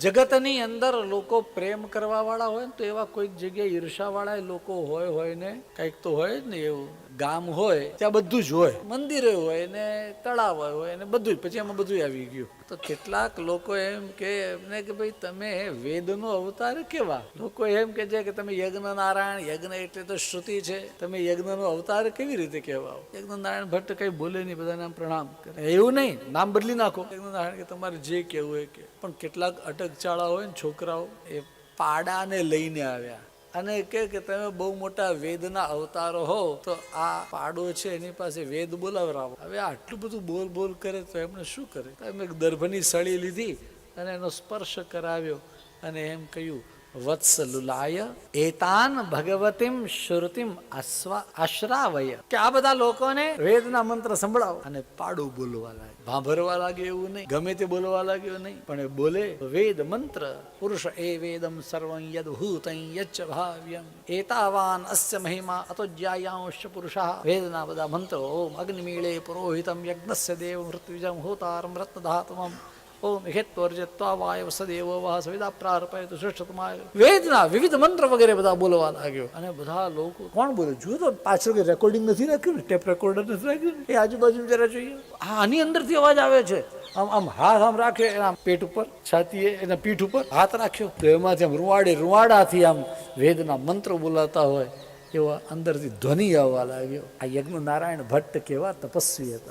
જગતની અંદર લોકો પ્રેમ કરવા વાળા હોય ને તો એવા કોઈક જગ્યાએ ઈર્ષા વાળા લોકો હોય ને કંઈક તો હોય જ ને એવું. ગામ હોય ત્યાં બધું જ હોય, મંદિરે હોય ને તળાવ હોય ને બધું જ, પછી એમાં બધું આવી ગયું. તો કેટલાક લોકો એમ કે એમને કે ભાઈ તમે વેદનો અવતાર કેવા? લોકો એમ કે છે કે તમે યજ્ઞ નારાયણ, યજ્ઞ એટલે તો શ્રુતિ છે, તમે યજ્ઞનો અવતાર કેવી રીતે કહેવાઓ? યજ્ઞ નારાયણ ભટ્ટ કઈ બોલે નહીં, બધાને પ્રણામ કરે. એવું નહીં, નામ બદલી નાખો યજ્ઞ નારાયણ, કે તમારે જે કહેવું હોય કે. પણ કેટલાક અટકચાળા હોય ને છોકરાઓ, એ પાડાને લઈને આવ્યા અને કે તમે બહુ મોટા વેદના અવતારો હો તો આ પાડો છે એની પાસે વેદ બોલાવરાવો. હવે આટલું બધું બોલ બોલ કરે તો એમને શું કરે? તમે દર્ભની સળી લીધી અને એનો સ્પર્શ કરાવ્યો અને એમ કહ્યું, વત્સલુલાય એતાન ભગવતીમ શ્રુતિમ આશ્રાવય, કે આ બધા લોકોને વેદના મંત્ર સંભળાવો. અને પાડું બોલવા લાગે, ભાભરવા લાગે એવું નહીં, ગમે તે બોલવા લાગ્યો નહીં, પણ એ બોલે વેદ મંત્ર. પુરુષ એ વેદમ સર્વં યદભૂતં યચ્ચ ભાવ્યમ એતાવાન અસ્ય મહિમા અતો જ્યાયાંશ પુરુષા. વેદના બધા મંત્રો. ઓમ અગ્નિમીળે પુરોહિતમ યજ્ઞસ્ય દેવ મૃત્યુજમ હોતારમ રત્નધાતમમ ઓમ હેત્વર્જત્વા વાયવ સદેવો વાહ સવિદા પ્રાર્પયતુ શ્રેષ્ઠતમાય. વેદના વિવિધ મંત્ર વગેરે બધા બોલવા લાગ્યો. અને બધા લોકો કોણ બોલે? જુઓ તો પાછળ કે રેકોર્ડિંગ નથી રાખ્યું ને, ટેપ રેકોર્ડર નથી રાખ્યું ને, એ આજુબાજુ જરા જોઈએ. આની અંદરથી અવાજ આવે છે. આમ આમ હાથ આમ રાખે એના પેટ ઉપર, છાતીએ, એના પીઠ ઉપર હાથ રાખ્યો તો એમાંથી આમ રૂવાડાથી આમ વેદના મંત્રો બોલાતા હોય એવા અંદરથી ધ્વનિ આવવા લાગ્યો. આ યજ્ઞ નારાયણ ભટ્ટ કેવા તપસ્વી હતા.